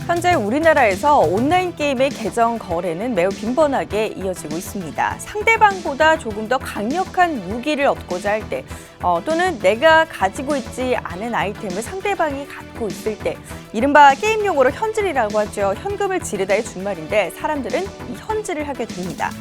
현재 우리나라에서 온라인 게임의 계정 거래는 매우 빈번하게 이어지고 있습니다. 상대방보다 조금 더 강력한 무기를 얻고자 할 때, 또는 내가 가지고 있지 않은 아이템을 상대방이 갖고 있을 때, 이른바 게임 용어로 현질이라고 하죠. 현금을 지르다의 준말인데 사람들은 이 현질을 하게 됩니다.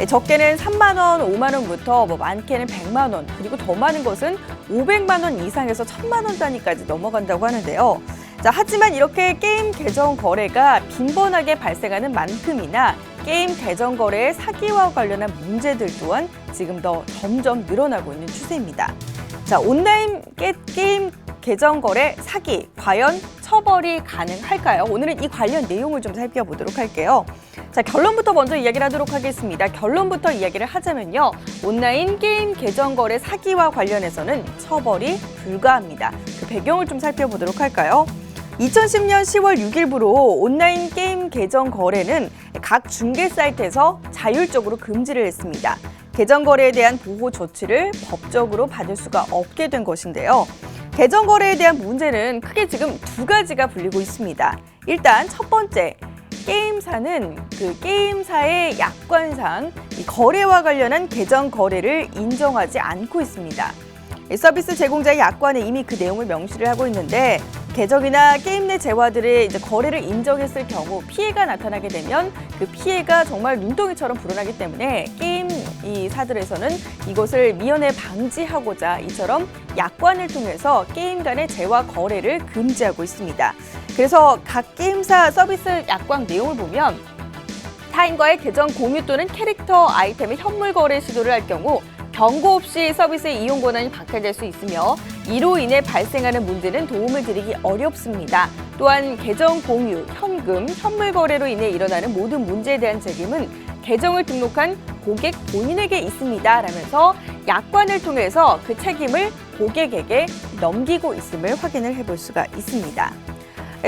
적게는 3만 원, 5만 원부터 많게는 100만 원, 그리고 더 많은 것은 500만 원 이상에서 1000만 원 단위까지 넘어간다고 하는데요. 하지만 이렇게 게임 계정 거래가 빈번하게 발생하는 만큼이나 게임 계정 거래의 사기와 관련한 문제들 또한 지금 더 점점 늘어나고 있는 추세입니다. 온라인 게임 계정 거래 사기, 과연 처벌이 가능할까요? 오늘은 이 관련 내용을 좀 살펴보도록 할게요. 결론부터 먼저 이야기를 하도록 하겠습니다. 결론부터 이야기를 하자면요. 온라인 게임 계정 거래 사기와 관련해서는 처벌이 불가합니다. 그 배경을 좀 살펴보도록 할까요? 2010년 10월 6일부로 온라인 게임 계정 거래는 각 중개 사이트에서 자율적으로 금지를 했습니다. 계정 거래에 대한 보호 조치를 법적으로 받을 수가 없게 된 것인데요. 계정 거래에 대한 문제는 크게 지금 두 가지가 불리고 있습니다. 일단 첫 번째, 게임사는 그 게임사의 약관상 이 거래와 관련한 계정 거래를 인정하지 않고 있습니다. 서비스 제공자의 약관에 이미 그 내용을 명시를 하고 있는데, 계정이나 게임 내 재화들의 거래를 인정했을 경우 피해가 나타나게 되면 그 피해가 정말 눈덩이처럼 불어나기 때문에 게임 사들에서는 이것을 미연에 방지하고자 이처럼 약관을 통해서 게임 간의 재화 거래를 금지하고 있습니다. 그래서 각 게임사 서비스 약관 내용을 보면 타인과의 계정 공유 또는 캐릭터 아이템의 현물 거래 시도를 할 경우 경고 없이 서비스의 이용 권한이 박탈될 수 있으며 이로 인해 발생하는 문제는 도움을 드리기 어렵습니다. 또한 계정 공유, 현금, 현물 거래로 인해 일어나는 모든 문제에 대한 책임은 계정을 등록한 고객 본인에게 있습니다. 라면서 약관을 통해서 그 책임을 고객에게 넘기고 있음을 확인을 해볼 수가 있습니다.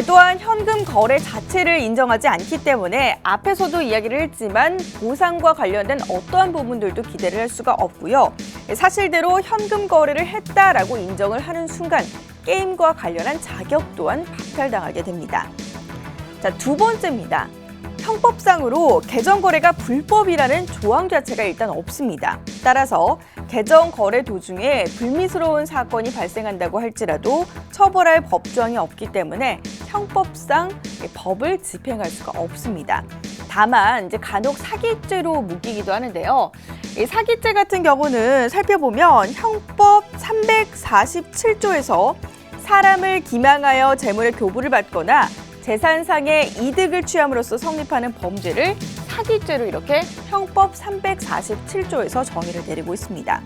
또한 현금 거래 자체를 인정하지 않기 때문에 앞에서도 이야기를 했지만 보상과 관련된 어떠한 부분들도 기대를 할 수가 없고요. 사실대로 현금 거래를 했다라고 인정을 하는 순간 게임과 관련한 자격 또한 박탈당하게 됩니다. 두 번째입니다. 형법상으로 계정 거래가 불법이라는 조항 자체가 일단 없습니다. 따라서 계정 거래 도중에 불미스러운 사건이 발생한다고 할지라도 처벌할 법조항이 없기 때문에 형법상 법을 집행할 수가 없습니다. 다만 간혹 사기죄로 묶이기도 하는데요. 이 사기죄 같은 경우는 살펴보면 형법 347조에서 사람을 기망하여 재물의 교부를 받거나 재산상의 이득을 취함으로써 성립하는 범죄를 사기죄로 이렇게 형법 347조에서 정의를 내리고 있습니다.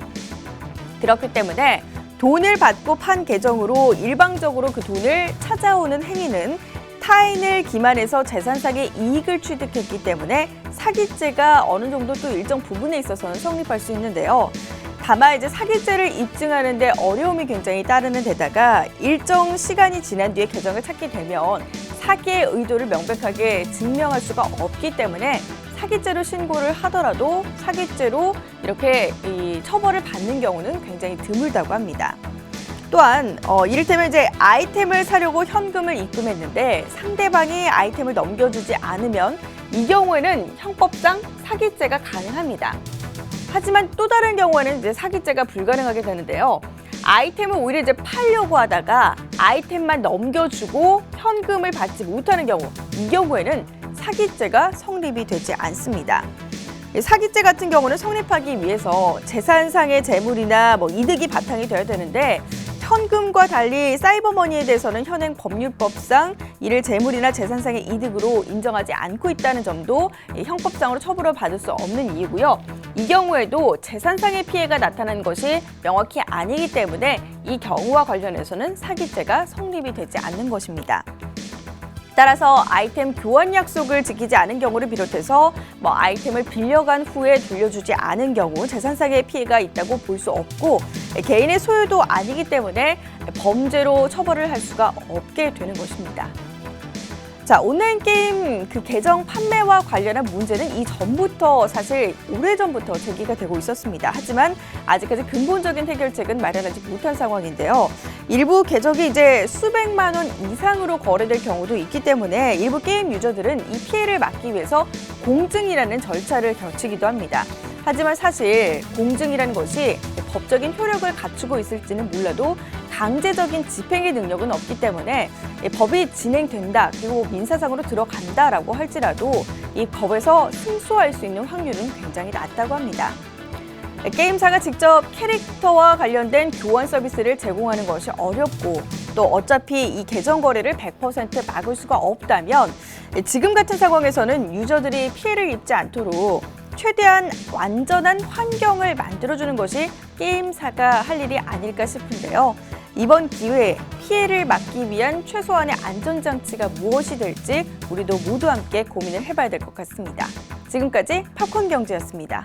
그렇기 때문에 돈을 받고 판 계정으로 일방적으로 그 돈을 찾아오는 행위는 타인을 기만해서 재산상의 이익을 취득했기 때문에 사기죄가 어느 정도 또 일정 부분에 있어서는 성립할 수 있는데요. 다만 사기죄를 입증하는 데 어려움이 굉장히 따르는 데다가 일정 시간이 지난 뒤에 계정을 찾게 되면 사기의 의도를 명백하게 증명할 수가 없기 때문에 사기죄로 신고를 하더라도 사기죄로 이렇게 처벌을 받는 경우는 굉장히 드물다고 합니다. 또한 이를테면 아이템을 사려고 현금을 입금했는데 상대방이 아이템을 넘겨주지 않으면 이 경우에는 형법상 사기죄가 가능합니다. 하지만 또 다른 경우에는 사기죄가 불가능하게 되는데요. 아이템을 오히려 팔려고 하다가 아이템만 넘겨주고 현금을 받지 못하는 경우, 이 경우에는 사기죄가 성립이 되지 않습니다. 사기죄 같은 경우는 성립하기 위해서 재산상의 재물이나 이득이 바탕이 되어야 되는데, 현금과 달리 사이버머니에 대해서는 현행 법률법상 이를 재물이나 재산상의 이득으로 인정하지 않고 있다는 점도 형법상으로 처벌을 받을 수 없는 이유고요. 이 경우에도 재산상의 피해가 나타난 것이 명확히 아니기 때문에 이 경우와 관련해서는 사기죄가 성립이 되지 않는 것입니다. 따라서 아이템 교환 약속을 지키지 않은 경우를 비롯해서 아이템을 빌려간 후에 돌려주지 않은 경우 재산상의 피해가 있다고 볼 수 없고, 개인의 소유도 아니기 때문에 범죄로 처벌을 할 수가 없게 되는 것입니다. 자, 온라인 게임 그 계정 판매와 관련한 문제는 이전부터 사실 오래전부터 제기가 되고 있었습니다. 하지만 아직까지 근본적인 해결책은 마련하지 못한 상황인데요. 일부 계정이 이제 수백만 원 이상으로 거래될 경우도 있기 때문에 일부 게임 유저들은 이 피해를 막기 위해서 공증이라는 절차를 거치기도 합니다. 하지만 사실 공증이라는 것이 법적인 효력을 갖추고 있을지는 몰라도 강제적인 집행의 능력은 없기 때문에 법이 진행된다, 그리고 민사상으로 들어간다라고 할지라도 이 법에서 승소할 수 있는 확률은 굉장히 낮다고 합니다. 게임사가 직접 캐릭터와 관련된 교환 서비스를 제공하는 것이 어렵고 또 어차피 이 계정 거래를 100% 막을 수가 없다면 지금 같은 상황에서는 유저들이 피해를 입지 않도록 최대한 완전한 환경을 만들어주는 것이 게임사가 할 일이 아닐까 싶은데요. 이번 기회에 피해를 막기 위한 최소한의 안전장치가 무엇이 될지 우리도 모두 함께 고민을 해봐야 될 것 같습니다. 지금까지 팝콘 경제였습니다.